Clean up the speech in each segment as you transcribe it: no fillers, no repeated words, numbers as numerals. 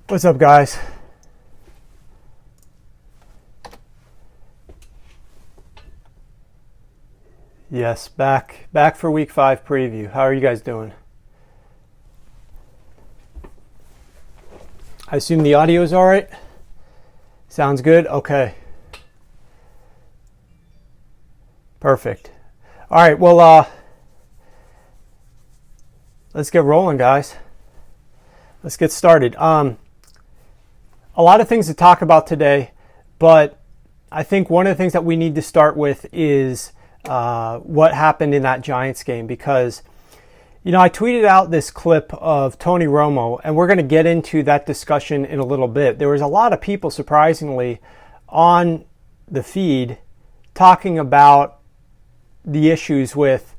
What's up, guys? Yes, back for week 5 preview. How are you guys doing? I assume the audio is all right? Sounds good? Okay. Perfect. All right, well, let's get rolling, guys. Let's get started. A lot of things to talk about today, but I think one of the things that we need to start with is what happened in that Giants game, because, you know, I tweeted out this clip of Tony Romo, and we're going to get into that discussion in a little bit. There was a lot of people, surprisingly, on the feed talking about the issues with,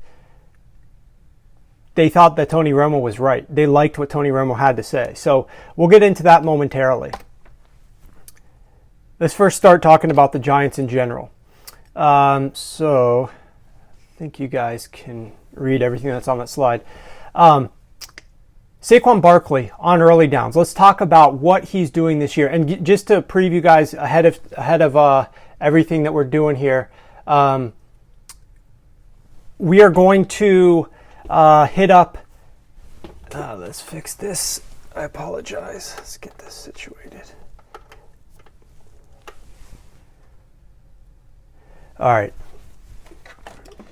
they thought that Tony Romo was right. They liked what Tony Romo had to say. So we'll get into that momentarily. Let's first start talking about the Giants in general. So I think you guys can read everything that's on that slide. Saquon Barkley on early downs. Let's talk about what he's doing this year. And just to preview, guys, ahead of everything that we're doing here, we are going to hit up. Let's fix this. I apologize. Let's get this situated. All right.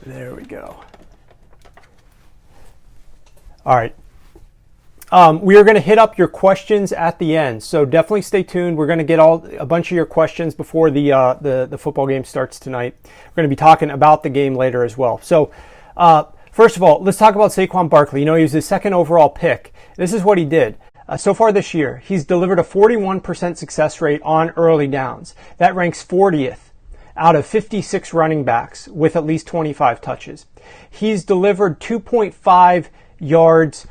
There we go. All right. We are going to hit up your questions at the end, so definitely stay tuned. We're going to get a bunch of your questions before the football game starts tonight. We're going to be talking about the game later as well. So, first of all, let's talk about Saquon Barkley. You know, he was the second overall pick. This is what he did. So far this year, he's delivered a 41% success rate on early downs. That ranks 40th out of 56 running backs with at least 25 touches. He's delivered 2.5 yards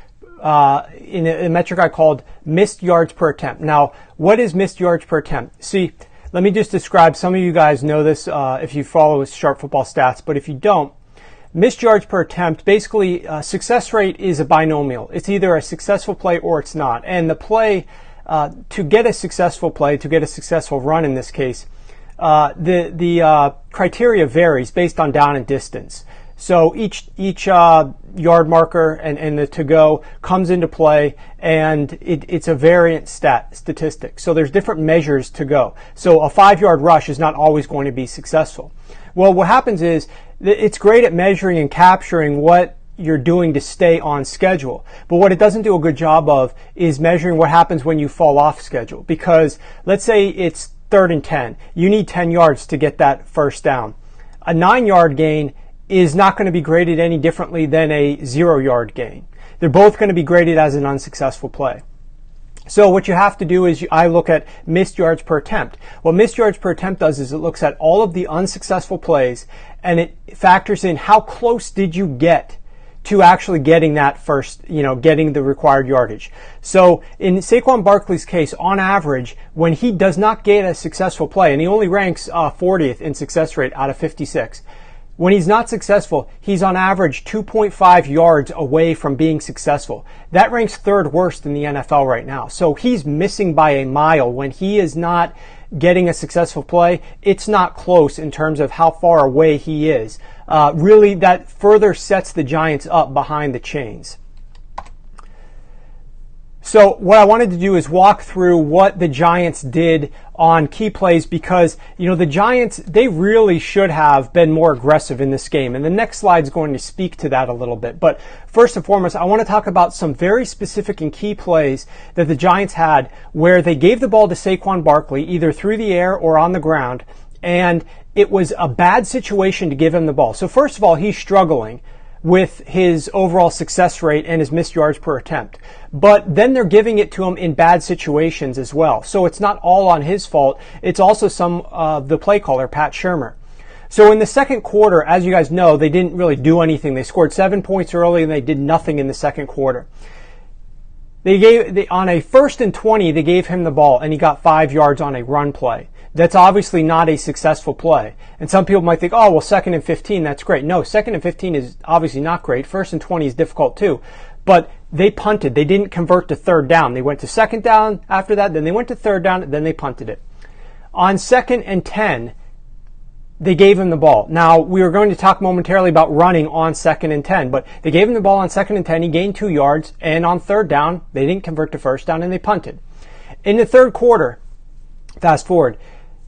in a metric I called missed yards per attempt. Now, what is missed yards per attempt? See, let me just describe. Some of you guys know this if you follow Sharp Football Stats, but if you don't, missed yards per attempt, basically success rate is a binomial. It's either a successful play or it's not. And the play, to get a successful play, to get a successful run in this case, the criteria varies based on down and distance. So each yard marker and the to-go comes into play, and it's a variant statistic. So there's different measures to go. So a 5-yard rush is not always going to be successful. Well, what happens is it's great at measuring and capturing what you're doing to stay on schedule. But what it doesn't do a good job of is measuring what happens when you fall off schedule. Because let's say it's 3rd and 10. You need 10 yards to get that first down. A 9-yard gain is not going to be graded any differently than a 0-yard gain. They're both going to be graded as an unsuccessful play. So what you have to do is I look at missed yards per attempt. What missed yards per attempt does is it looks at all of the unsuccessful plays, and it factors in how close did you get to actually getting that first, getting the required yardage. So in Saquon Barkley's case, on average, when he does not get a successful play, and he only ranks 40th in success rate out of 56, when he's not successful, he's on average 2.5 yards away from being successful. That ranks 3rd worst in the NFL right now. So he's missing by a mile when he is not getting a successful play. It's not close in terms of how far away he is. Really, that further sets the Giants up behind the chains. So what I wanted to do is walk through what the Giants did on key plays, because, the Giants, they really should have been more aggressive in this game. And the next slide is going to speak to that a little bit. But first and foremost, I want to talk about some very specific and key plays that the Giants had where they gave the ball to Saquon Barkley, either through the air or on the ground, and it was a bad situation to give him the ball. So first of all, he's struggling with his overall success rate and his missed yards per attempt. But then they're giving it to him in bad situations as well. So it's not all on his fault. It's also some of the play caller, Pat Shurmur. So in the second quarter, as you guys know, they didn't really do anything. They scored 7 points early and they did nothing in the second quarter. On a 1st and 20, they gave him the ball and he got 5 yards on a run play. That's obviously not a successful play. And some people might think, oh, well, 2nd and 15, that's great. No, 2nd and 15 is obviously not great. 1st and 20 is difficult too. But they punted. They didn't convert to third down. They went to second down after that, then they went to third down, then they punted it. On 2nd and 10, they gave him the ball. Now, we were going to talk momentarily about running on 2nd and 10, but they gave him the ball on 2nd and 10. He gained 2 yards, and on third down, they didn't convert to first down, and they punted. In the third quarter, fast forward,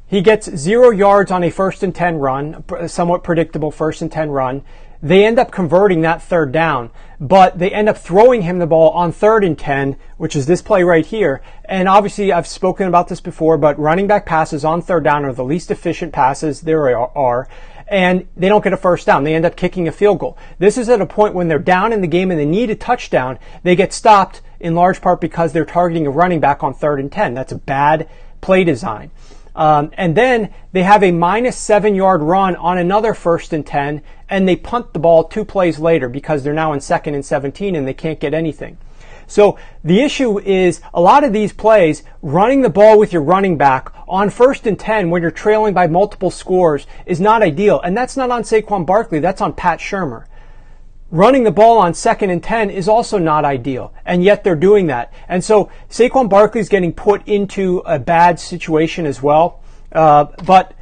he gets 0 yards on a 1st and 10 run, somewhat predictable 1st and 10 run. They end up converting that third down, but they end up throwing him the ball on 3rd and 10, which is this play right here. And obviously, I've spoken about this before, but running back passes on third down are the least efficient passes there are, and they don't get a first down. They end up kicking a field goal. This is at a point when they're down in the game and they need a touchdown. They get stopped in large part because they're targeting a running back on 3rd and 10. That's a bad play design. And then they have a minus 7-yard run on another 1st and 10, and they punt the ball 2 plays later because they're now in 2nd and 17 and they can't get anything. So the issue is a lot of these plays, running the ball with your running back on 1st and 10 when you're trailing by multiple scores is not ideal. And that's not on Saquon Barkley, that's on Pat Shurmur. Running the ball on 2nd and 10 is also not ideal, and yet they're doing that. And so Saquon Barkley is getting put into a bad situation as well. But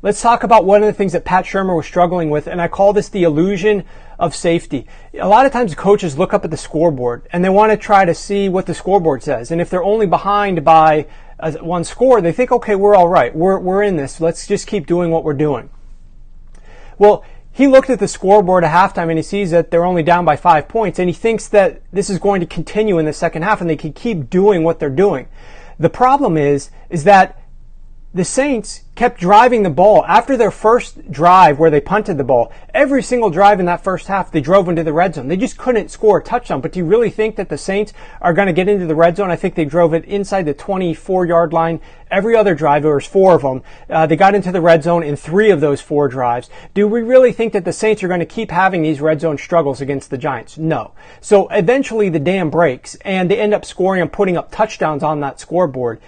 let's talk about one of the things that Pat Shurmur was struggling with, and I call this the illusion of safety. A lot of times coaches look up at the scoreboard, and they want to try to see what the scoreboard says. And if they're only behind by 1 score, they think, okay, we're all right. We're in this. Let's just keep doing what we're doing. Well, he looked at the scoreboard at halftime and he sees that they're only down by 5 points, and he thinks that this is going to continue in the second half and they can keep doing what they're doing. The problem is that the Saints kept driving the ball. After their first drive where they punted the ball, every single drive in that first half, they drove into the red zone. They just couldn't score a touchdown. But do you really think that the Saints are going to get into the red zone? I think they drove it inside the 24-yard line. Every other drive, there was 4 of them. They got into the red zone in 3 of those 4 drives. Do we really think that the Saints are going to keep having these red zone struggles against the Giants? No. So eventually the dam breaks and they end up scoring and putting up touchdowns on that scoreboard.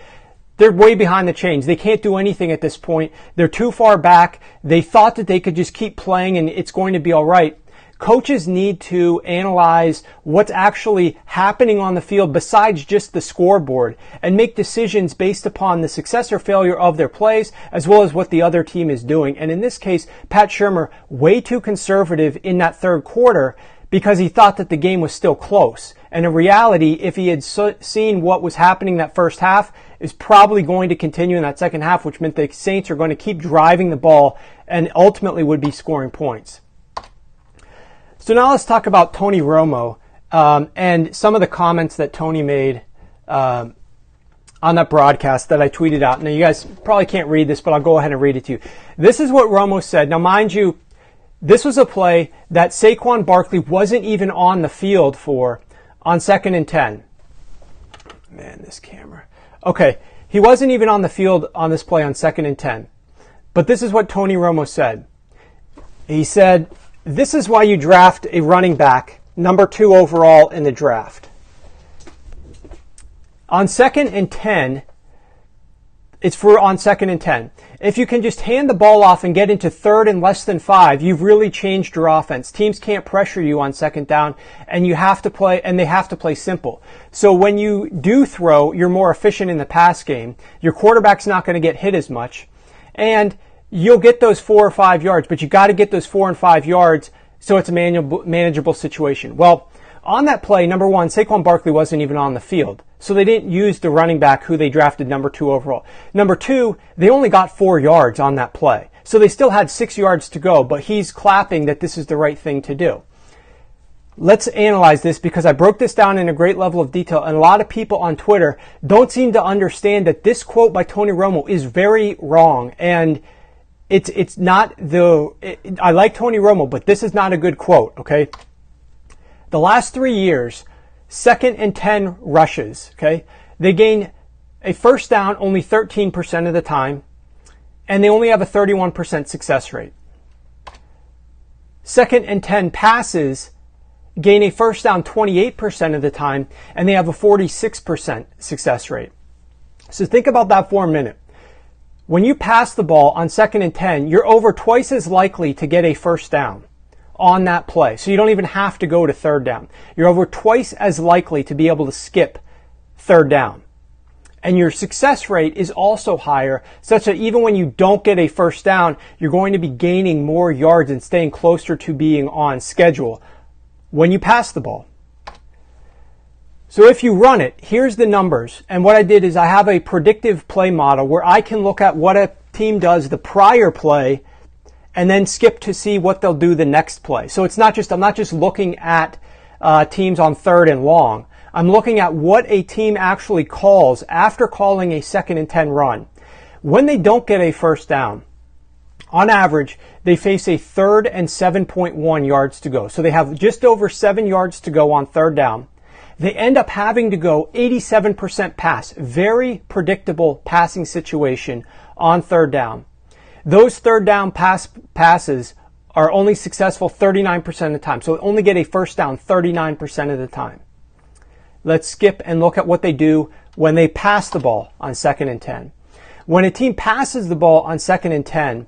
They're way behind the chains. They can't do anything at this point. They're too far back. They thought that they could just keep playing and it's going to be all right. Coaches need to analyze what's actually happening on the field besides just the scoreboard and make decisions based upon the success or failure of their plays as well as what the other team is doing. And in this case, Pat Shurmur, way too conservative in that third quarter because he thought that the game was still close. And in reality, if he had seen what was happening that first half, is probably going to continue in that second half, which meant the Saints are going to keep driving the ball and ultimately would be scoring points. So now let's talk about Tony Romo and some of the comments that Tony made on that broadcast that I tweeted out. Now, you guys probably can't read this, but I'll go ahead and read it to you. This is what Romo said. Now, mind you, this was a play that Saquon Barkley wasn't even on the field for on 2nd and 10. Man, this camera. Okay, he wasn't even on the field on this play on 2nd and 10. But this is what Tony Romo said. He said, "This is why you draft a running back, number 2 overall in the draft. On 2nd and 10, it's for on 2nd and 10. If you can just hand the ball off and get into 3rd and less than 5, you've really changed your offense. Teams can't pressure you on 2nd down, and you have to play, and they have to play simple. So when you do throw, you're more efficient in the pass game. Your quarterback's not going to get hit as much, and you'll get those 4 or 5 yards, but you got to get those 4 and 5 yards so it's a manageable situation." Well, on that play, number 1, Saquon Barkley wasn't even on the field. So they didn't use the running back who they drafted number 2 overall. Number 2, they only got 4 yards on that play. So they still had 6 yards to go, but he's clapping that this is the right thing to do. Let's analyze this because I broke this down in a great level of detail, and a lot of people on Twitter don't seem to understand that this quote by Tony Romo is very wrong. And it's not I like Tony Romo, but this is not a good quote, okay? The last 3 years, 2nd and 10 rushes, okay? They gain a first down only 13% of the time, and they only have a 31% success rate. 2nd and 10 passes gain a first down 28% of the time, and they have a 46% success rate. So think about that for a minute. When you pass the ball on 2nd and 10, you're over twice as likely to get a first down on that play. So you don't even have to go to third down. You're over twice as likely to be able to skip third down. And your success rate is also higher, such that even when you don't get a first down, you're going to be gaining more yards and staying closer to being on schedule when you pass the ball. So if you run it, here's the numbers. And what I did is I have a predictive play model where I can look at what a team does the prior play and then skip to see what they'll do the next play. So I'm not just looking at teams on third and long. I'm looking at what a team actually calls after calling a 2nd and 10 run. When they don't get a first down, on average, they face a 3rd and 7.1 yards to go. So they have just over 7 yards to go on third down. They end up having to go 87% pass. Very predictable passing situation on third down. Those third down passes are only successful 39% of the time. So they only get a first down 39% of the time. Let's skip and look at what they do when they pass the ball on 2nd and 10. When a team passes the ball on 2nd and 10,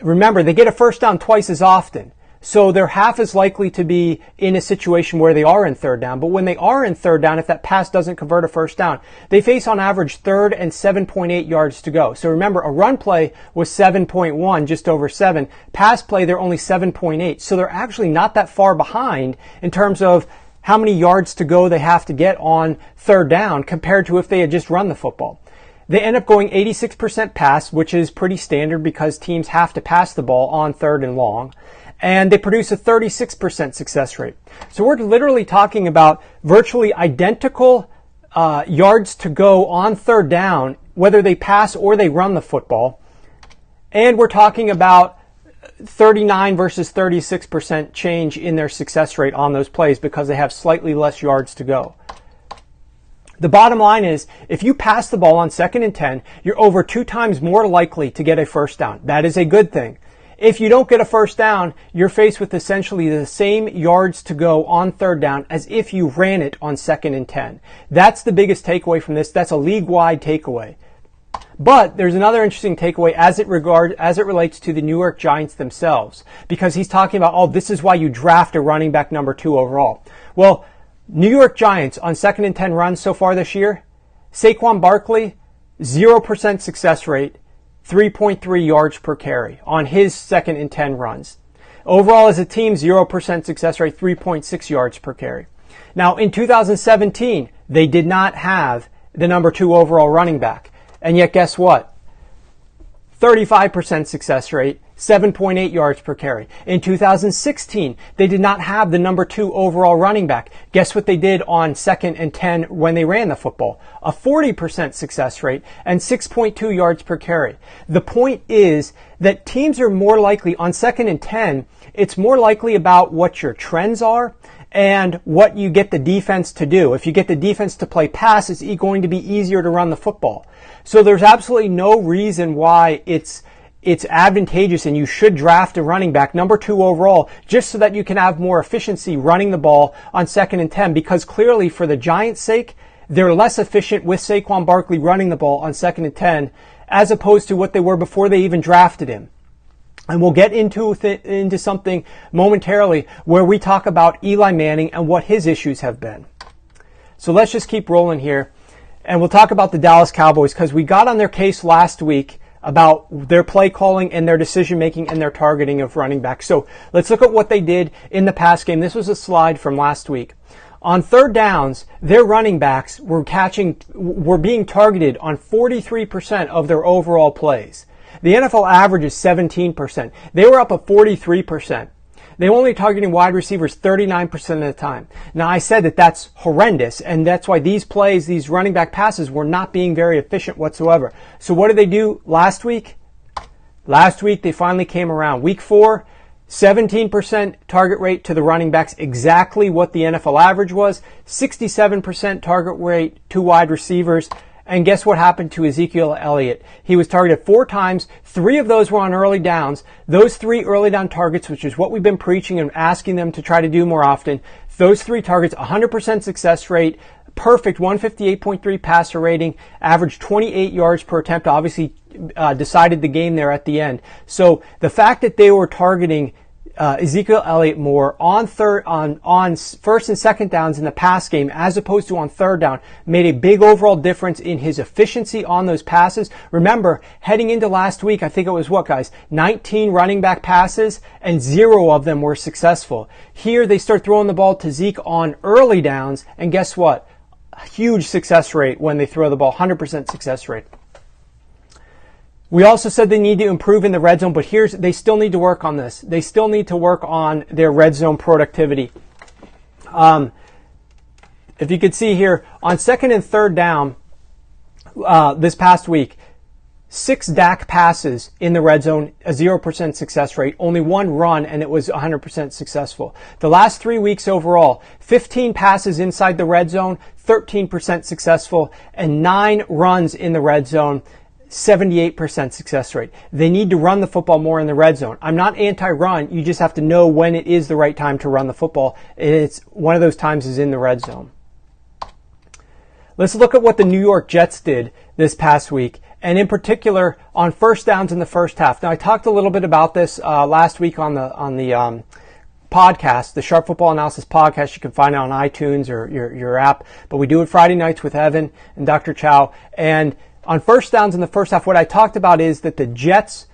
remember, they get a first down twice as often. So they're half as likely to be in a situation where they are in third down. But when they are in third down, if that pass doesn't convert a first down, they face on average 3rd and 7.8 yards to go. So remember, a run play was 7.1, just over 7. Pass play, they're only 7.8. So they're actually not that far behind in terms of how many yards to go they have to get on third down compared to if they had just run the football. They end up going 86% pass, which is pretty standard because teams have to pass the ball on third and long. And they produce a 36% success rate. So we're literally talking about virtually identical yards to go on third down, whether they pass or they run the football. And we're talking about 39 versus 36% change in their success rate on those plays because they have slightly less yards to go. The bottom line is, if you pass the ball on 2nd and 10, you're over 2 times more likely to get a first down. That is a good thing. If you don't get a first down, you're faced with essentially the same yards to go on third down as if you ran it on 2nd and 10. That's the biggest takeaway from this. That's a league-wide takeaway. But there's another interesting takeaway as it relates to the New York Giants themselves, because he's talking about, this is why you draft a running back number 2 overall. Well, New York Giants on 2nd and 10 runs so far this year, Saquon Barkley, 0% success rate, 3.3 yards per carry on his 2nd and 10 runs. Overall as a team, 0% success rate, 3.6 yards per carry. Now in 2017, they did not have the number 2 overall running back. And yet guess what? 35% success rate, 7.8 yards per carry. In 2016, they did not have the number 2 overall running back. Guess what they did on 2nd and 10 when they ran the football? A 40% success rate and 6.2 yards per carry. The point is that teams are more likely on 2nd and 10, it's more likely about what your trends are and what you get the defense to do. If you get the defense to play pass, it's going to be easier to run the football. So there's absolutely no reason why it's advantageous and you should draft a running back number 2 overall just so that you can have more efficiency running the ball on 2nd and 10, because clearly for the Giants' sake, they're less efficient with Saquon Barkley running the ball on 2nd and 10 as opposed to what they were before they even drafted him. And we'll get into something momentarily where we talk about Eli Manning and what his issues have been. So let's just keep rolling here. And we'll talk about the Dallas Cowboys because we got on their case last week about their play calling and their decision making and their targeting of running backs. So let's look at what they did in the pass game. This was a slide from last week. On third downs, their running backs were being targeted on 43% of their overall plays. The NFL average is 17%. They were up at 43%. They were only targeting wide receivers 39% of the time. Now, I said that that's horrendous, and that's why these plays, these running back passes, were not being very efficient whatsoever. So what did they do last week? Last week, they finally came around. Week 4, 17% target rate to the running backs, exactly what the NFL average was. 67% target rate to wide receivers. And guess what happened to Ezekiel Elliott? He was targeted 4 times. 3 of those were on early downs. Those 3 early down targets, which is what we've been preaching and asking them to try to do more often. Those 3 targets, 100% success rate, perfect 158.3 passer rating, averaged 28 yards per attempt, obviously decided the game there at the end. So the fact that they were targeting Ezekiel Elliott more on first and second downs in the pass game as opposed to on third down made a big overall difference in his efficiency on those passes. Remember, heading into last week, I think it was 19 running back passes and 0 of them were successful. Here they start throwing the ball to Zeke on early downs, and guess what? A huge success rate when they throw the ball, 100% success rate. We also said they need to improve in the red zone, but they still need to work on this. They still need to work on their red zone productivity. If you could see here, on second and third down this past week, 6 Dak passes in the red zone, a 0% success rate, only 1 run, and it was 100% successful. The last 3 weeks overall, 15 passes inside the red zone, 13% successful, and 9 runs in the red zone, 78% success rate. They need to run the football more in the red zone. I'm not anti-run. You just have to know when it is the right time to run the football. It's one of those times is in the red zone. Let's look at what the New York Jets did this past week, and in particular on first downs in the first half. Now, I talked a little bit about this last week on the podcast, the Sharp Football Analysis podcast. You can find it on iTunes or your app. But we do it Friday nights with Evan and Dr. Chow. And on first downs in the first half, what I talked about is that the Jets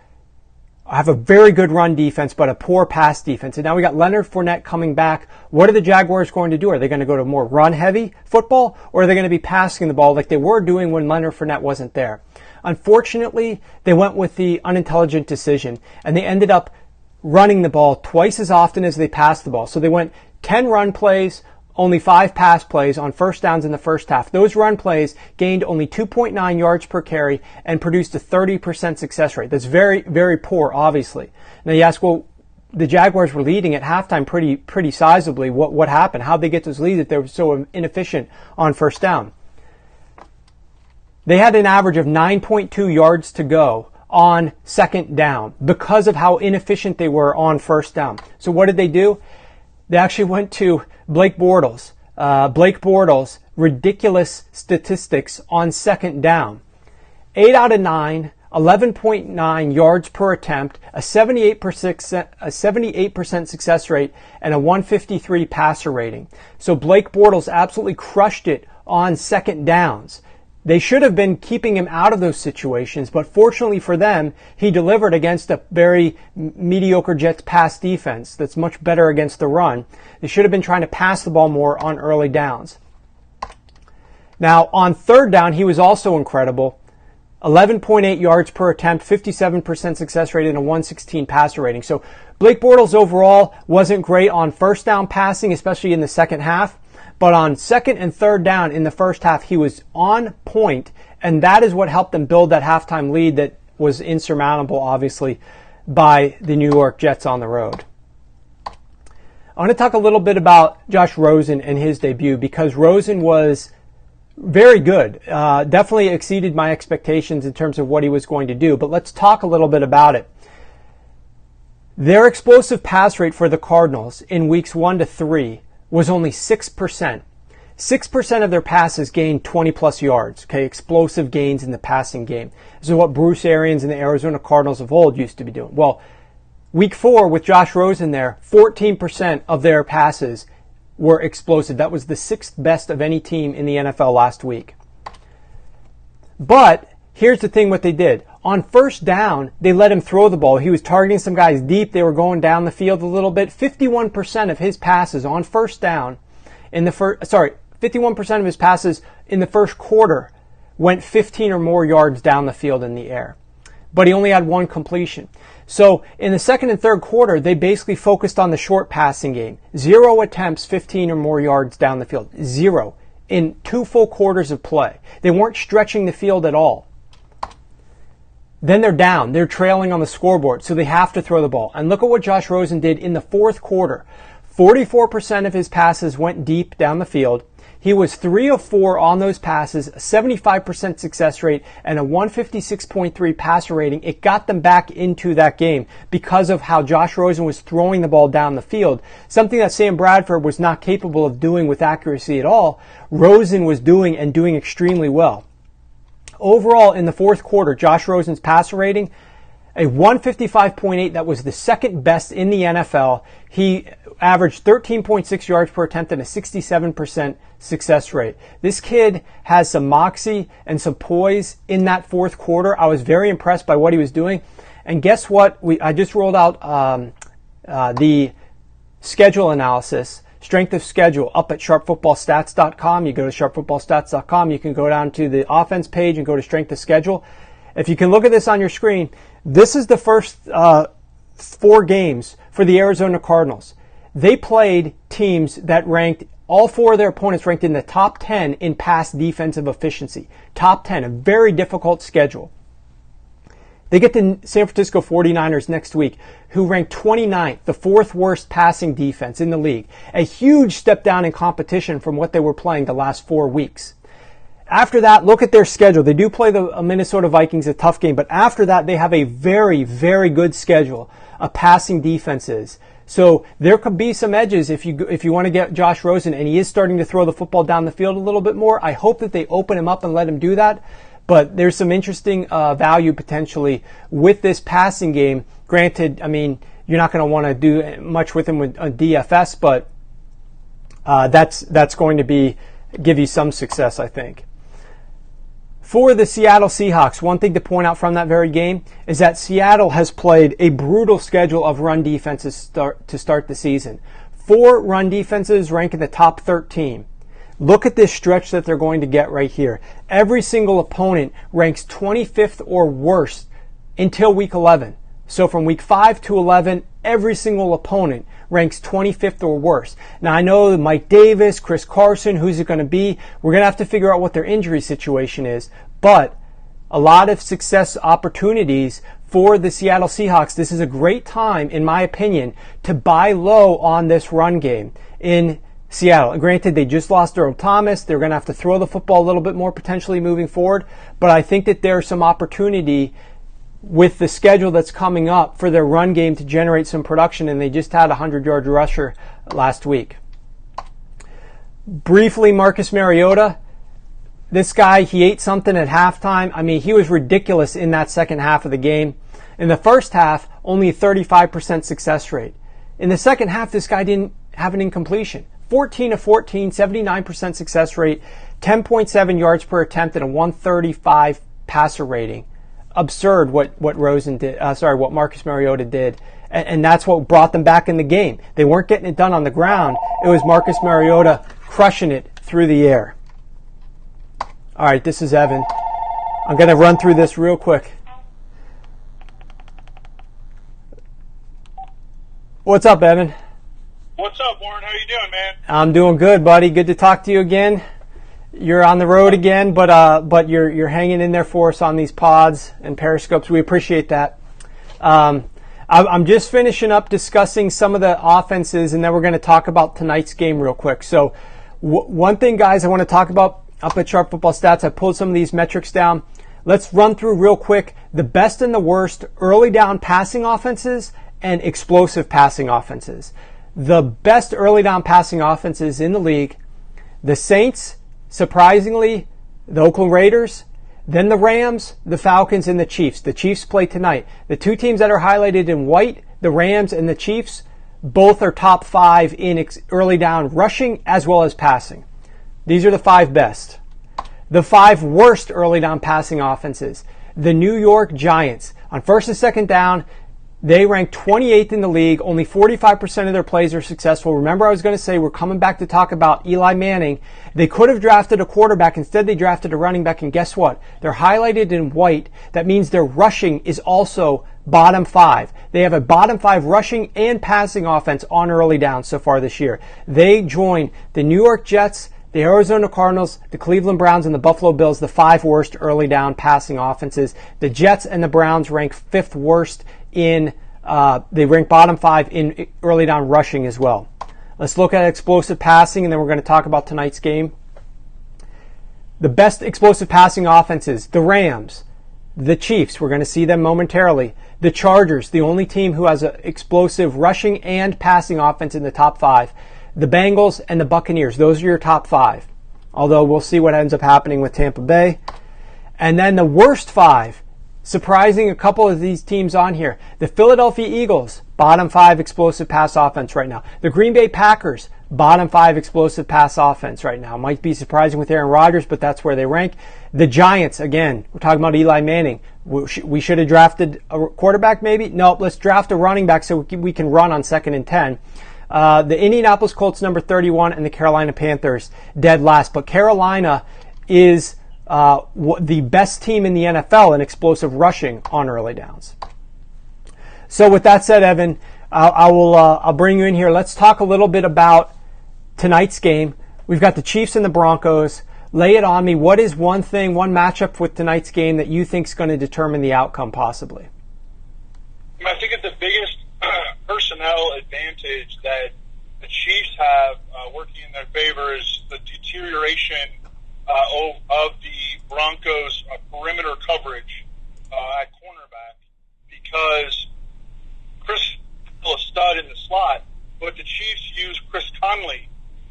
have a very good run defense, but a poor pass defense. And now we got Leonard Fournette coming back. What are the Jaguars going to do? Are they going to go to more run-heavy football, or are they going to be passing the ball like they were doing when Leonard Fournette wasn't there? Unfortunately, they went with the unintelligent decision, and they ended up running the ball twice as often as they passed the ball. So they went 10 run plays, only 5 pass plays on first downs in the first half. Those run plays gained only 2.9 yards per carry and produced a 30% success rate. That's very, very poor, obviously. Now you ask, well, the Jaguars were leading at halftime pretty sizably. What happened? How'd they get those leads if they were so inefficient on first down? They had an average of 9.2 yards to go on second down because of how inefficient they were on first down. So what did they do? They actually went to Blake Bortles. Blake Bortles, ridiculous statistics on second down. 8 out of 9, 11.9 yards per attempt, a 78% success rate, and a 153 passer rating. So Blake Bortles absolutely crushed it on second downs. They should have been keeping him out of those situations, but fortunately for them, he delivered against a very mediocre Jets pass defense that's much better against the run. They should have been trying to pass the ball more on early downs. Now, on third down, he was also incredible. 11.8 yards per attempt, 57% success rate, and a 116 passer rating. So Blake Bortles overall wasn't great on first down passing, especially in the second half. But on second and third down in the first half, he was on point, and that is what helped them build that halftime lead that was insurmountable, obviously, by the New York Jets on the road. I want to talk a little bit about Josh Rosen and his debut, because Rosen was very good. Definitely exceeded my expectations in terms of what he was going to do, but let's talk a little bit about it. Their explosive pass rate for the Cardinals in weeks 1 to 3 was only 6%. 6% of their passes gained 20-plus yards, okay, explosive gains in the passing game. This is what Bruce Arians and the Arizona Cardinals of old used to be doing. Well, week 4 with Josh Rosen there, 14% of their passes were explosive. That was the 6th best of any team in the NFL last week. But here's the thing what they did. On first down, they let him throw the ball. He was targeting some guys deep. They were going down the field a little bit. 51% of his passes on first down in the 51% of his passes in the first quarter went 15 or more yards down the field in the air. But he only had 1 completion. So in the second and third quarter, they basically focused on the short passing game. 0 attempts, 15 or more yards down the field. 0 in 2 full quarters of play. They weren't stretching the field at all. Then they're down. They're trailing on the scoreboard, so they have to throw the ball. And look at what Josh Rosen did in the fourth quarter. 44% of his passes went deep down the field. He was 3 of 4 on those passes, a 75% success rate, and a 156.3 passer rating. It got them back into that game because of how Josh Rosen was throwing the ball down the field. Something that Sam Bradford was not capable of doing with accuracy at all. Rosen was doing and doing extremely well. Overall, in the fourth quarter, Josh Rosen's passer rating, a 155.8 that was the second best in the NFL. He averaged 13.6 yards per attempt and a 67% success rate. This kid has some moxie and some poise in that fourth quarter. I was very impressed by what he was doing. And guess what? I just rolled out the schedule analysis, strength of schedule, up at sharpfootballstats.com. You go to sharpfootballstats.com. You can go down to the offense page and go to strength of schedule. If you can look at this on your screen, this is the first 4 games for the Arizona Cardinals. They played teams that ranked, all 4 of their opponents ranked in the top 10 in pass defensive efficiency. Top 10, a very difficult schedule. They get the San Francisco 49ers next week, who ranked 29th, the 4th worst passing defense in the league. A huge step down in competition from what they were playing the last 4 weeks. After that, look at their schedule. They do play the Minnesota Vikings, a tough game, but after that, they have a very, very good schedule of passing defenses. So there could be some edges if you want to get Josh Rosen, and he is starting to throw the football down the field a little bit more. I hope that they open him up and let him do that. But there's some interesting value potentially with this passing game. Granted, I mean, you're not going to want to do much with him with a DFS, but that's going to give you some success, I think. For the Seattle Seahawks, one thing to point out from that very game is that Seattle has played a brutal schedule of run defenses to start the season. 4 run defenses rank in the top 13. Look at this stretch that they're going to get right here. Every single opponent ranks 25th or worse until week 11. So from week 5 to 11, every single opponent ranks 25th or worse. Now I know Mike Davis, Chris Carson, who's it going to be? We're going to have to figure out what their injury situation is. But a lot of success opportunities for the Seattle Seahawks. This is a great time, in my opinion, to buy low on this run game in Seattle. Granted, they just lost Earl Thomas. They're going to have to throw the football a little bit more potentially moving forward. But I think that there's some opportunity with the schedule that's coming up for their run game to generate some production, and they just had a 100-yard rusher last week. Briefly, Marcus Mariota. This guy, he ate something at halftime. I mean, he was ridiculous in that second half of the game. In the first half, only a 35% success rate. In the second half, this guy didn't have an incompletion. 14 of 14, 79% success rate, 10.7 yards per attempt, and a 135 passer rating. Absurd what Rosen did. What Marcus Mariota did, and that's what brought them back in the game. They weren't getting it done on the ground. It was Marcus Mariota crushing it through the air. All right, this is Evan. I'm going to run through this real quick. What's up, Evan? What's up, Warren? How you doing, man? I'm doing good, buddy. Good to talk to you again. You're on the road again, but you're hanging in there for us on these pods and periscopes. We appreciate that. I'm just finishing up discussing some of the offenses, and then we're going to talk about tonight's game real quick. So one thing, guys, I want to talk about up at Sharp Football Stats. I pulled some of these metrics down. Let's run through real quick the best and the worst early down passing offenses and explosive passing offenses. The best early down passing offenses in the league, the Saints, surprisingly, the Oakland Raiders, then the Rams, the Falcons, and the Chiefs. The Chiefs play tonight. The 2 teams that are highlighted in white, the Rams and the Chiefs, both are top 5 in early down rushing as well as passing. These are the 5 best. The 5 worst early down passing offenses. The New York Giants. On first and second down, they rank 28th in the league. Only 45% of their plays are successful. Remember, I was going to say we're coming back to talk about Eli Manning. They could have drafted a quarterback. Instead, they drafted a running back. And guess what? They're highlighted in white. That means their rushing is also bottom 5. They have a bottom 5 rushing and passing offense on early down so far this year. They join the New York Jets, the Arizona Cardinals, the Cleveland Browns, and the Buffalo Bills, the 5 worst early down passing offenses. The Jets and the Browns rank 5th worst in, they rank bottom 5 in early down rushing as well. Let's look at explosive passing, and then we're going to talk about tonight's game. The best explosive passing offenses, the Rams, the Chiefs, we're going to see them momentarily. The Chargers, the only team who has an explosive rushing and passing offense in the top 5. The Bengals and the Buccaneers, those are your top 5. Although we'll see what ends up happening with Tampa Bay. And then the worst 5 surprising a couple of these teams on here. The Philadelphia Eagles, bottom 5 explosive pass offense right now. The Green Bay Packers, bottom 5 explosive pass offense right now. Might be surprising with Aaron Rodgers, but that's where they rank. The Giants, again, we're talking about Eli Manning. We should have drafted a quarterback maybe? No, let's draft a running back so we can run on 2nd and 10. The Indianapolis Colts, number 31, and the Carolina Panthers, dead last. But Carolina is the best team in the NFL in explosive rushing on early downs. So with that said, Evan, I'll bring you in here. Let's talk a little bit about tonight's game. We've got the Chiefs and the Broncos. Lay it on me. What is one matchup with tonight's game that you think is going to determine the outcome possibly? I think the biggest personnel advantage that the Chiefs have working in their favor is the deterioration of the Broncos' perimeter coverage at cornerback, because Chris is a stud in the slot, but the Chiefs use Chris Conley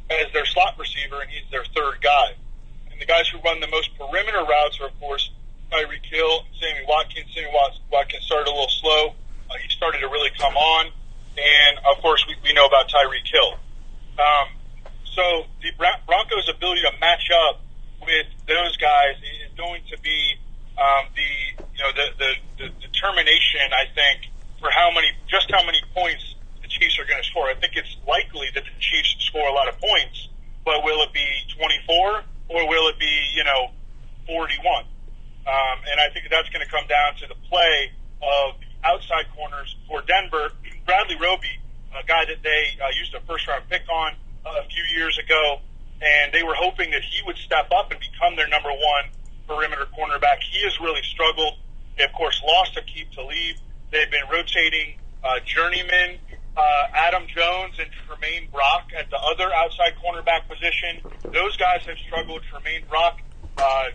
as their slot receiver, and he's their third guy. And the guys who run the most perimeter routes are, of course, Tyreek Hill, Sammy Watkins. Sammy Watkins started a little slow. He started to really come on. And, of course, we know about Tyreek Hill. So the Broncos' ability to match up with those guys is going to be the determination, I think, for how many points the Chiefs are going to score. I think it's likely that the Chiefs score a lot of points, but will it be 24 or will it be 41? And I think that's going to come down to the play of outside corners for Denver. Bradley Roby, a guy that they used a first-round pick on a few years ago, and they were hoping that he would step up and become their number one perimeter cornerback. He has really struggled. They, of course, lost Aqib Talib. They've been rotating journeyman Adam Jones and Tremaine Brock at the other outside cornerback position. Those guys have struggled. Tremaine Brock, I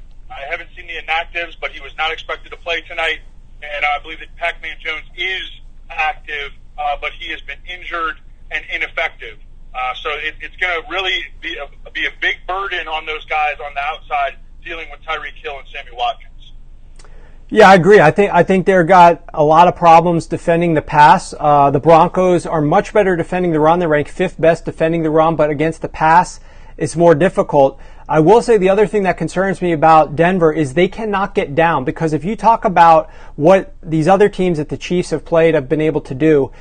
haven't seen the inactives, but he was not expected to play tonight. And I believe that Pac-Man Jones is active, but he has been injured and ineffective. So it's going to really be a big burden on those guys on the outside dealing with Tyreek Hill and Sammy Watkins. Yeah, I agree. I think they've got a lot of problems defending the pass. The Broncos are much better defending the run. They rank 5th best defending the run, but against the pass, it's more difficult. I will say the other thing that concerns me about Denver is they cannot get down, because if you talk about what these other teams that the Chiefs have played have been able to do,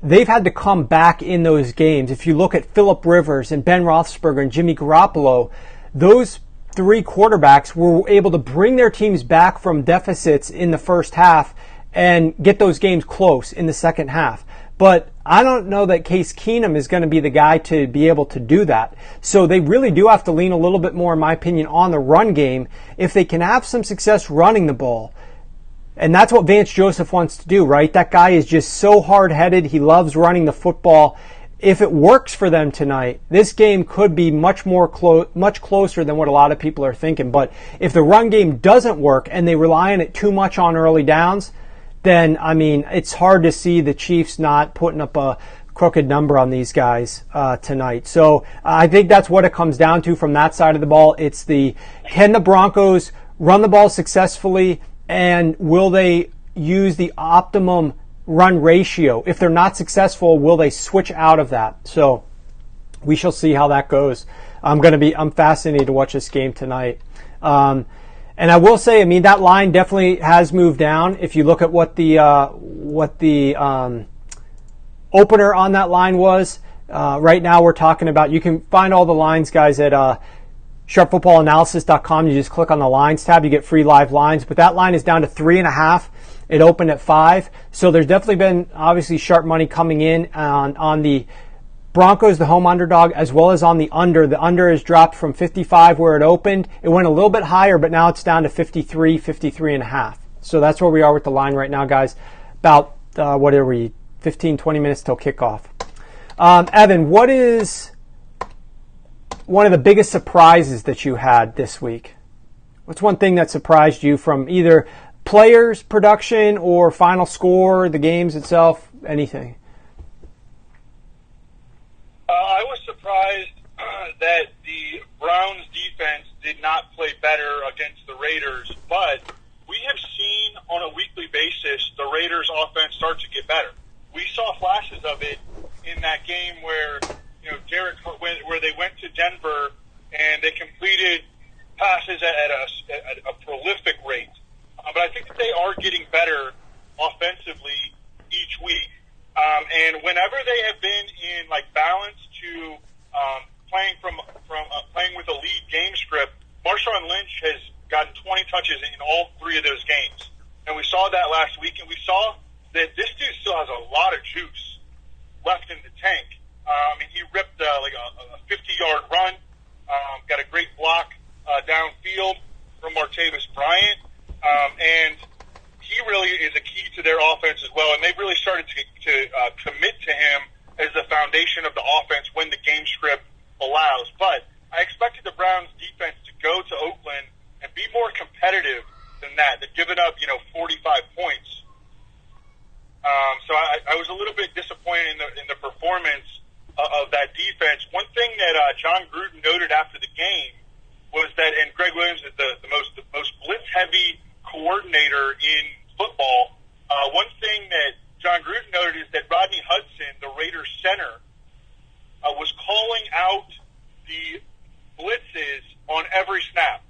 they've had to come back in those games. If you look at Phillip Rivers and Ben Roethlisberger and Jimmy Garoppolo, those 3 quarterbacks were able to bring their teams back from deficits in the first half and get those games close in the second half. But I don't know that Case Keenum is going to be the guy to be able to do that. So they really do have to lean a little bit more, in my opinion, on the run game if they can have some success running the ball. And that's what Vance Joseph wants to do, right? That guy is just so hard-headed. He loves running the football. If it works for them tonight, this game could be much closer than what a lot of people are thinking. But if the run game doesn't work and they rely on it too much on early downs, then, I mean, it's hard to see the Chiefs not putting up a crooked number on these guys tonight. So I think that's what it comes down to from that side of the ball. It's can the Broncos run the ball successfully, and will they use the optimum run ratio? If they're not successful, will they switch out of that? So we shall see how that goes. I'm fascinated to watch this game tonight. And I will say, I mean, that line definitely has moved down. If you look at what the opener on that line was, right now we're talking about, you can find all the lines, guys, at sharpfootballanalysis.com. You just click on the lines tab, you get free live lines. But that line is down to 3.5. It opened at 5. So there's definitely been, obviously, sharp money coming in on the Broncos, the home underdog, as well as on the under. The under has dropped from 55 where it opened. It went a little bit higher, but now it's down to 53.5. So that's where we are with the line right now, guys. About, 15, 20 minutes till kickoff. Evan, what is one of the biggest surprises that you had this week? What's one thing that surprised you from either players, production, or final score, the games itself, anything? I was surprised that the Browns defense did not play better against the Raiders, but we have seen on a weekly basis, the Raiders' offense start to get better. We saw flashes of it in that game where, where they went to Denver and they completed passes at a prolific rate. But I think that they are getting better offensively each week. And whenever they have been in balance to playing with a lead game script, Marshawn Lynch has gotten 20 touches in all three of those games. And we saw that last week, and we saw that this dude still has a lot of juice left in the tank. He ripped a 50-yard run, got a great block downfield from Martavis Bryant, and he really is a key to their offense as well. And they've really started to commit to him as the foundation of the offense when the game script allows. But I expected the Browns defense to go to Oakland and be more competitive than that. They've given up, 45 points. So I was a little bit disappointed in the performance of that defense. One thing that John Gruden noted after the game was that, and Greg Williams is the most blitz-heavy coordinator in football. One thing that John Gruden noted is that Rodney Hudson, the Raiders center, was calling out the blitzes on every snap,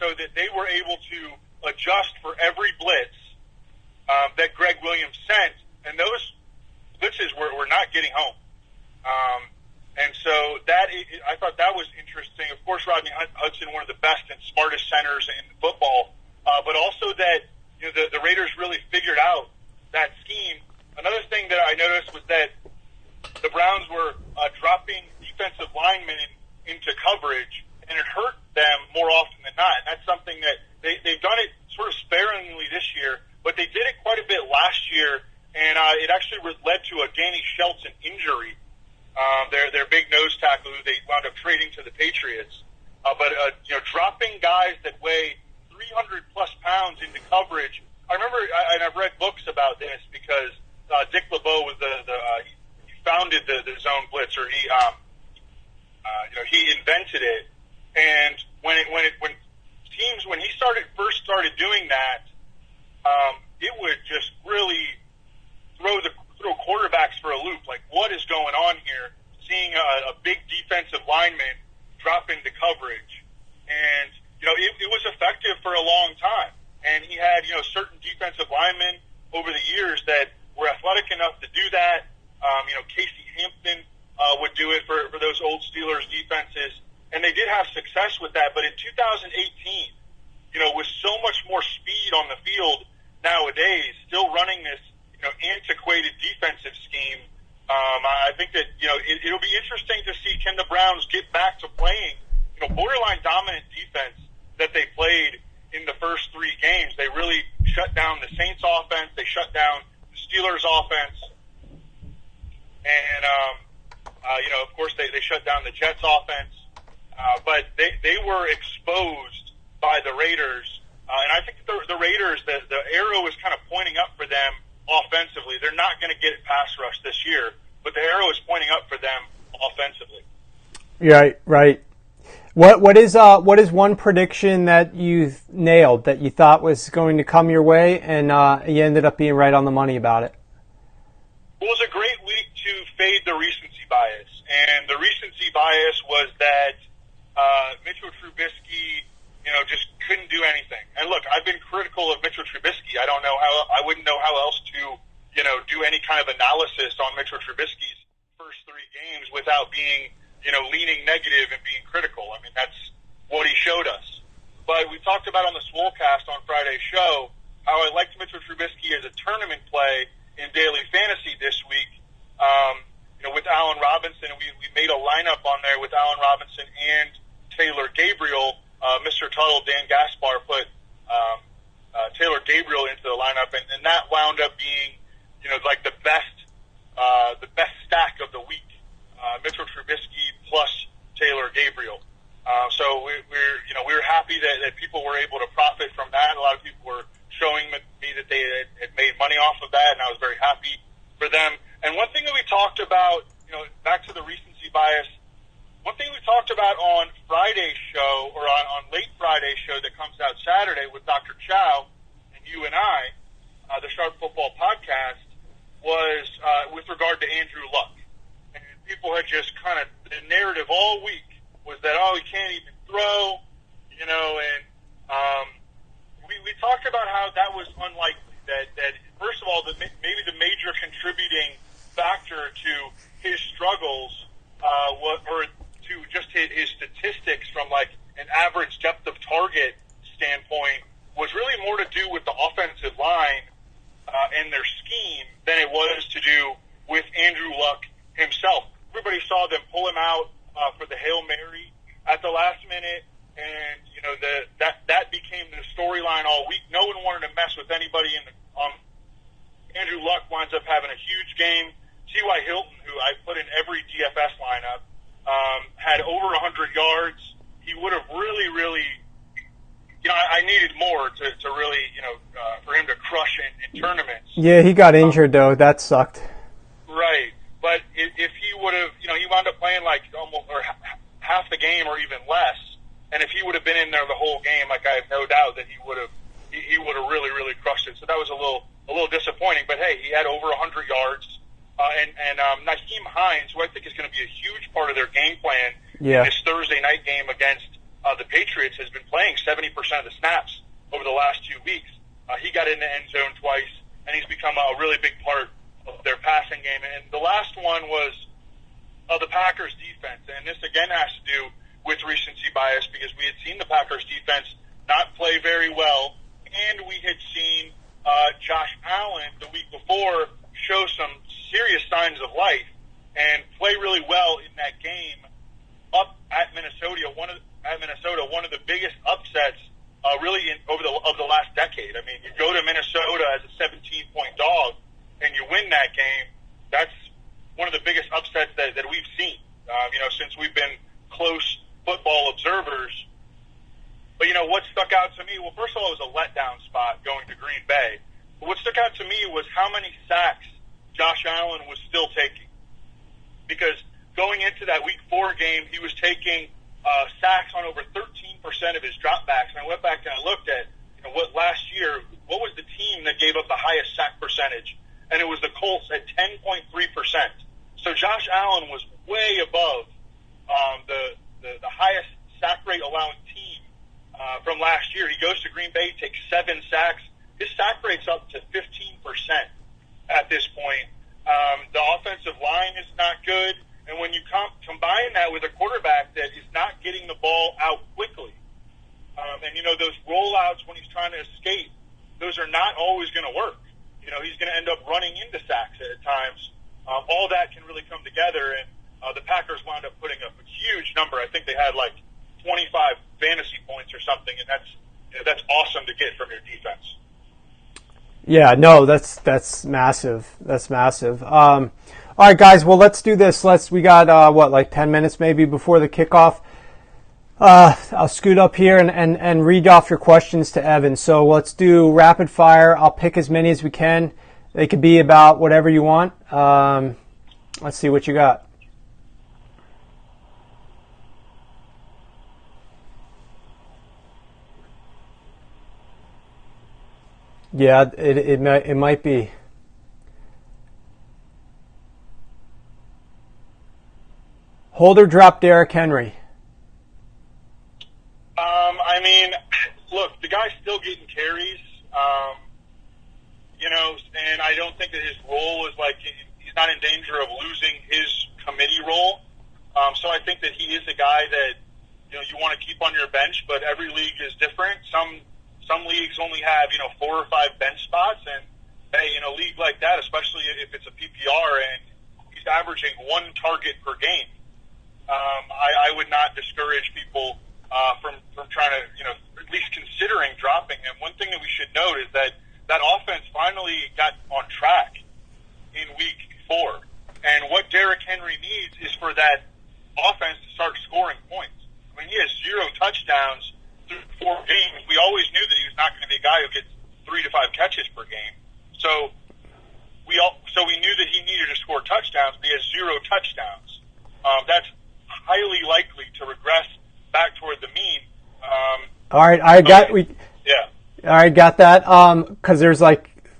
so that they were able to adjust for every blitz that Greg Williams sent, and those blitzes were not getting home. And so I thought that was interesting. Of course, Rodney Hudson, one of the best and smartest centers in football, but also that the Raiders really figured out that scheme. Another thing that I noticed was that the Browns were dropping defensive linemen into coverage, and it hurt them more often than not. And that's something that they've done it sort of sparingly this year, but they did it quite a bit last year, and it actually led to a Danny Shelton injury. Their big nose tackle who they wound up trading to the Patriots. But dropping guys that weigh 300 plus pounds into coverage. I remember, and I've read books about this because Dick LeBeau was he founded the zone blitz, or he invented it. And when he first started doing that, it would just really throw quarterbacks for a loop. Like, what is going on here? Seeing a big defensive lineman drop into coverage. And, it was effective for a long time. And he had, certain defensive linemen over the years that were athletic enough to do that. Casey Hampton would do it for those old Steelers defenses. And they did have success with that. But in 2018, with so much more speed on the field nowadays, still running this antiquated defensive scheme, I think that it'll be interesting to see, can the Browns get back to playing borderline dominant defense that they played in the first three games. They really shut down the Saints offense, they shut down the Steelers offense, and of course they shut down the Jets offense, but they were exposed by the Raiders, and I think the Raiders, the arrow is kind of pointing up for them offensively. They're not going to get pass rush this year, but the arrow is pointing up for them offensively. Right. What is one prediction that you nailed that you thought was going to come your way, and you ended up being right on the money about it? Well, it was a great week to fade the recency bias, and the recency bias was that Mitchell Trubisky, just couldn't do anything. And look, I've been critical of Mitchell Trubisky. I wouldn't know how else to, do any kind of analysis on Mitchell Trubisky's first three games without being, leaning negative and being critical. I mean, that's what he showed us. But we talked about on the Swolecast on Friday's show how I liked Mitchell Trubisky as a tournament play in daily fantasy this week, with Allen Robinson. And we made a lineup on there with Allen Robinson and Taylor Gabriel. Mr. Tuttle, Dan Gaspar, put Taylor Gabriel into the lineup, and that wound up being, the best stack of the week. Mitchell Trubisky plus Taylor Gabriel. So we were happy that people were able to profit from that. A lot of people were showing me that they had made money off of that, and I was very happy for them. And one thing that we talked about, back to the recency bias, one thing we talked about on Friday's show, or on late Friday's show that comes out Saturday with Dr. Chow, and you and I, the Sharp Football Podcast, was with regard to Andrew Luck. And people had just kind of, the narrative all week was that, oh, he can't even throw, you know, and we talked about how that was unlikely. That first of all, maybe the major contributing factor to his struggles or to just his statistics from like an average depth of target standpoint was really more to do with the offensive line and their scheme than it was to do with Andrew Luck himself. Everybody saw them pull him out for the Hail Mary at the last minute, and you know that became the storyline all week. No one wanted to mess with anybody in the. Andrew Luck winds up having a huge game. T.Y. Hilton, who I put in every DFS lineup, had over 100 yards. He would have really, you know, I needed more to really, you know, for him to crush in tournaments. Yeah, he got injured though. That sucked. Right, but if he would have, you know, he wound up playing like almost or half the game or even less. And if he would have been in there the whole game, like I have no doubt that he would have really crushed it. So that was a little disappointing. But hey, he had over 100 yards. And Nyheim Hines, who I think is going to be a huge part of their game plan in this Thursday night game against the Patriots, has been playing 70% of the snaps over the last 2 weeks. He got in the end zone twice, and he's become a really big part of their passing game. And the last one was the Packers defense. And this again has to do with recency bias because we had seen the Packers defense not play very well, and we had seen Josh Allen the week before show some serious signs of life and play really well in that game up at Minnesota. One of the biggest upsets really of the last decade. I mean, you go to Minnesota as a 17-point dog and you win that game. That's one of the biggest upsets that we've seen. You know, since we've been close football observers. But you know what stuck out to me? Well, first of all, it was a letdown spot going to Green Bay. But what stuck out to me was how many sacks Josh Allen was still taking. Because going into that Week 4 game, he was taking sacks on over 13% of his dropbacks. And I went back and I looked at what last year, what was the team that gave up the highest sack percentage? And it was the Colts at 10.3%. So Josh Allen was way above the highest sack rate allowing team from last year. He goes to Green Bay, takes 7 sacks. His sack rate's up to 15% at this point. The offensive line is not good. And when you combine that with a quarterback that is not getting the ball out quickly, and, you know, those rollouts when he's trying to escape, those are not always going to work. You know, he's going to end up running into sacks at times. All that can really come together, and the Packers wound up putting up a huge number. I think they had like 25 fantasy points or something, and that's awesome to get from your defense. Yeah, no, that's massive. That's massive. All right, guys. Well, let's do this. We got like 10 minutes maybe before the kickoff. I'll scoot up here and read off your questions to Evan. So let's do rapid fire. I'll pick as many as we can. They could be about whatever you want. Let's see what you got. Yeah, it might be. Hold or drop Derrick Henry. I mean, look, the guy's still getting carries, you know, and I don't think that his role is like he's not in danger of losing his committee role. So I think that he is a guy that you want to keep on your bench, but every league is different. Some leagues only have 4 or 5 bench spots, and hey, in a league like that, especially if it's a PPR and he's averaging 1 target per game, I would not discourage people from trying to at least considering dropping him. One thing that we should note is that offense finally got on track in Week 4, and what Derrick Henry needs is for that offense to start scoring points. I mean, he has 0 touchdowns through 4 games. We always knew that he was not going to be a guy who gets 3 to 5 catches per game. So we knew that he needed to score touchdowns, but he has 0 touchdowns. That's highly likely to regress back toward the mean. All right, All right, got that. Because there's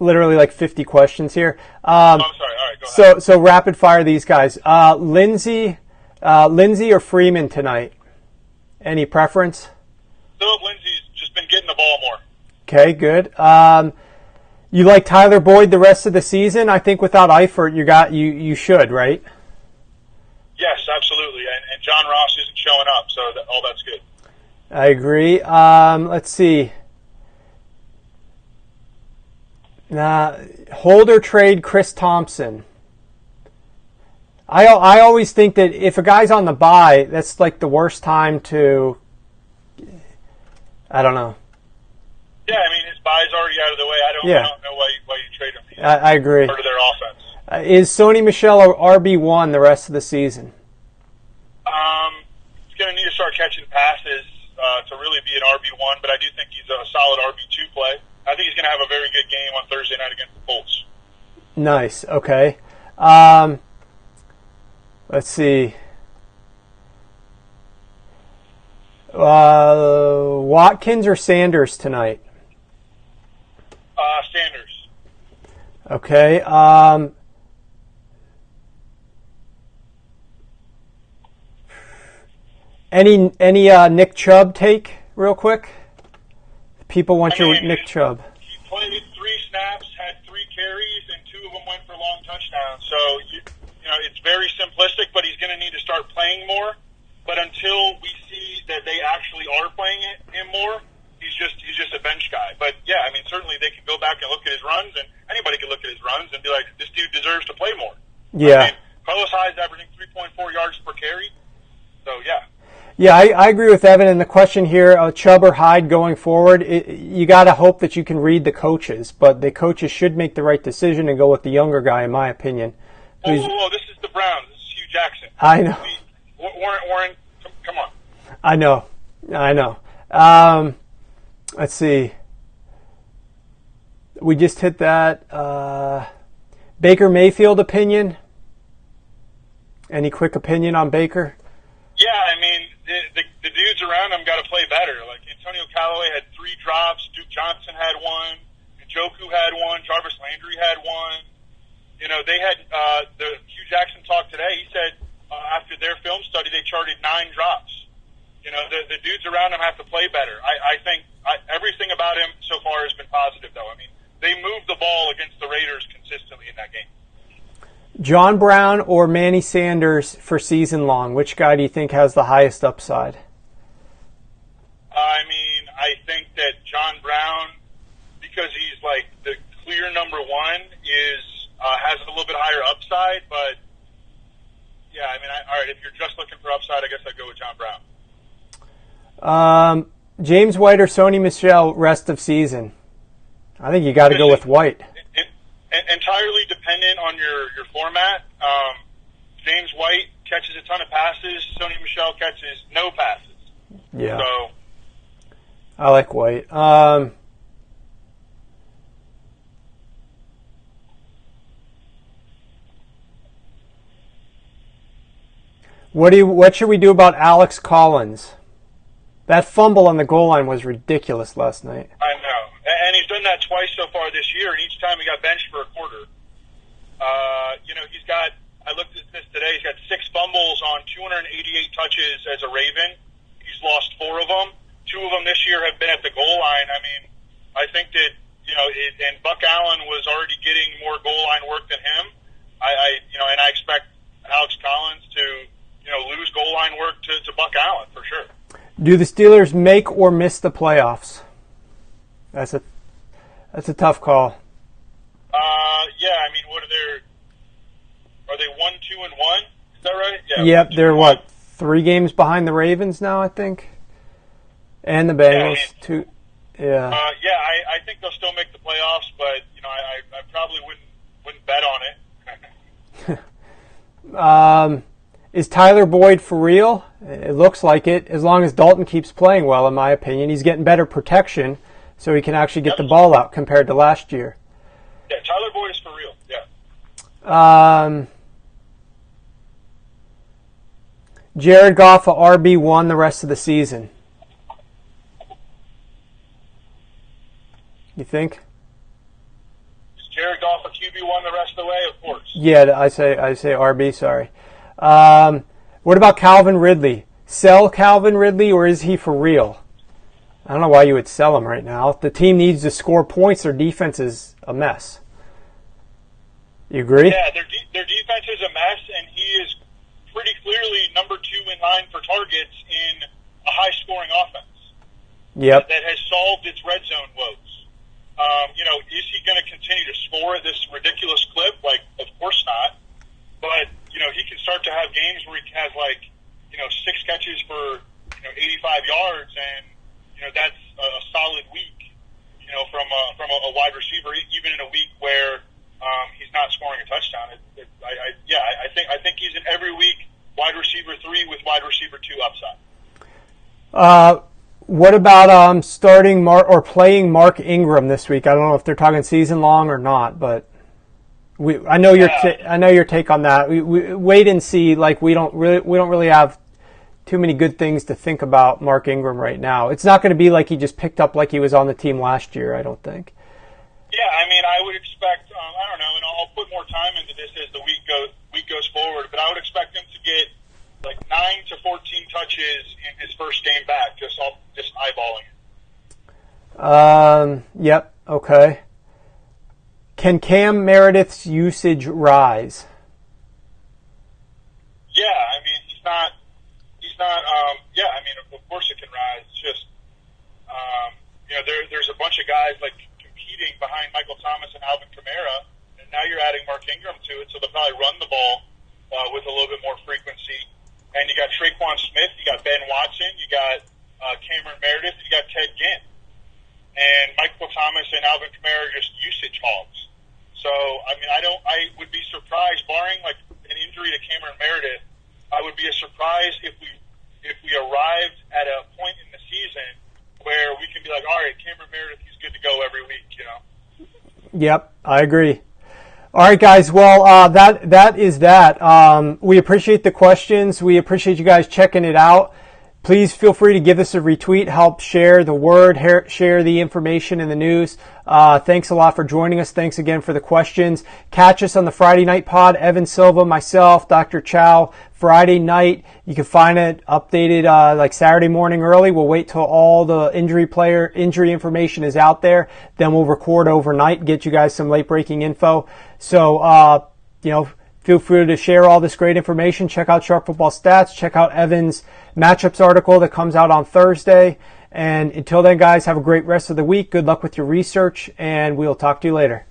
literally 50 questions here. I'm sorry. All right, go ahead. So rapid fire these guys. Lindsey or Freeman tonight? Any preference? Philip Lindsay's just been getting the ball more. Okay, good. You like Tyler Boyd the rest of the season? I think without Eifert, you should, right? Yes, absolutely. And John Ross isn't showing up, so all that's good. I agree. Let's see. Hold or trade Chris Thompson. I always think that if a guy's on the bye, that's the worst time to. I don't know. Yeah, I mean his bye's already out of the way. I don't know why you trade him. I agree. Part of their offense. Is Sony Michel RB1 the rest of the season? He's going to need to start catching passes to really be an RB1, but I do think he's a solid RB2 play. I think he's going to have a very good game on Thursday night against the Colts. Nice. Okay. Let's see. Watkins or Sanders tonight? Sanders. Okay. Any Nick Chubb take real quick? People want your Nick Chubb. He played 3 snaps, had 3 carries, and 2 of them went for long touchdowns. So it's very simplistic, but he's going to need to start playing more. But until we see that they actually are playing him more, he's just a bench guy. But yeah, I mean certainly they can go back and look at his runs, and anybody can look at his runs and be like, this dude deserves to play more. Yeah. I mean, Carlos Hyde's averaging 3.4 yards per carry. So yeah. Yeah, I agree with Evan. And the question here, Chubb or Hyde going forward, you got to hope that you can read the coaches. But the coaches should make the right decision and go with the younger guy, in my opinion. Whoa, this is the Browns. This is Hugh Jackson. I know. Warren, come on. I know. Let's see. We just hit that. Baker Mayfield opinion? Any quick opinion on Baker? Yeah, I mean, the dudes around him got to play better. Like Antonio Callaway had 3 drops, Duke Johnson had 1, Njoku had 1, Jarvis Landry had 1. They had the Hugh Jackson talk today. He said after their film study, they charted 9 drops. The dudes around him have to play better. I think everything about him so far has been positive, though. I mean, they moved the ball against the Raiders consistently in that game. John Brown or Manny Sanders for season long? Which guy do you think has the highest upside? I mean, I think that John Brown, because he's the clear number 1, has a little bit higher upside. But yeah, I mean, all right, if you're just looking for upside, I guess I'd go with John Brown. James White or Sony Michel rest of season? I think you got to go with White. Entirely dependent on your format. James White catches a ton of passes. Sony Michel catches no passes. Yeah. So I like White. What should we do about Alex Collins? That fumble on the goal line was ridiculous last night. I know. And he's done that twice so far this year, and each time he got benched for a quarter. I looked at this today, he's got 6 fumbles on 288 touches as a Raven. He's lost 4 of them. 2 of them this year have been at the goal line. I mean, I think that, and Buck Allen was already getting more goal line work than him. And I expect Alex Collins to, lose goal line work to Buck Allen for sure. Do the Steelers make or miss the playoffs? That's a tough call. Yeah, I mean, are they 1-2-1? Is that right? Yeah. Yep, they're 3 games behind the Ravens now, I think, and the Bengals. Yeah, I think they'll still make the playoffs, but I probably wouldn't bet on it. Is Tyler Boyd for real? It looks like it, as long as Dalton keeps playing well, in my opinion. He's getting better protection, so he can actually get the ball out compared to last year. Yeah, Tyler Boyd is for real, yeah. Jared Goff, a RB1 the rest of the season. You think? Is Jared Goff a QB1 the rest of the way? Of course. Yeah, I say RB. Sorry. What about Calvin Ridley? Sell Calvin Ridley, or is he for real? I don't know why you would sell him right now. The team needs to score points. Their defense is a mess. You agree? Yeah, their defense is a mess, and he is pretty clearly number 2 in line for targets in a high-scoring offense. Yep. That has solved its red zone woes. Is he going to continue to score at this ridiculous clip? Like, of course not. But, he can start to have games where he has, 6 catches for, 85 yards, and, that's a solid week, from a wide receiver, even in a week where he's not scoring a touchdown. I think he's an every week wide receiver 3 with wide receiver 2 upside. What about starting or playing Mark Ingram this week? I don't know if they're talking season long or not, but I know your take on that. We wait and see. Like we don't really have too many good things to think about Mark Ingram right now. It's not going to be like he just picked up like he was on the team last year, I don't think. Yeah, I would expect. I don't know, and I'll put more time into this as the week goes forward. But I would expect him to get 9 to 14 touches in his first game back. Just eyeballing it. Yep. Okay. Can Cam Meredith's usage rise? Yeah, he's not. Of course it can rise. It's just, there's a bunch of guys competing behind Michael Thomas and Alvin Kamara, and now you're adding Mark Ingram to it, so they'll probably run the ball with a little bit more frequency. And you got Traquan Smith, you got Ben Watson, you got Cameron Meredith, you got Ted Ginn. And Michael Thomas and Alvin Kamara are just usage hogs. So, I would be surprised, barring an injury to Cameron Meredith, I would be surprised if we arrived at a point in the season where we can be like, all right, Cameron Meredith, he's good to go every week, Yep, I agree. All right, guys. Well, that is that. We appreciate the questions. We appreciate you guys checking it out. Please feel free to give us a retweet, help share the word, share the information in the news. Thanks a lot for joining us. Thanks again for the questions. Catch us on the Friday night pod. Evan Silva, myself, Dr. Chow. Friday night. You can find it updated Saturday morning early. We'll wait till all the injury information is out there. Then we'll record overnight, get you guys some late breaking info. So, feel free to share all this great information. Check out Sharp Football Stats. Check out Evan's matchups article that comes out on Thursday. And until then, guys, have a great rest of the week. Good luck with your research, and we'll talk to you later.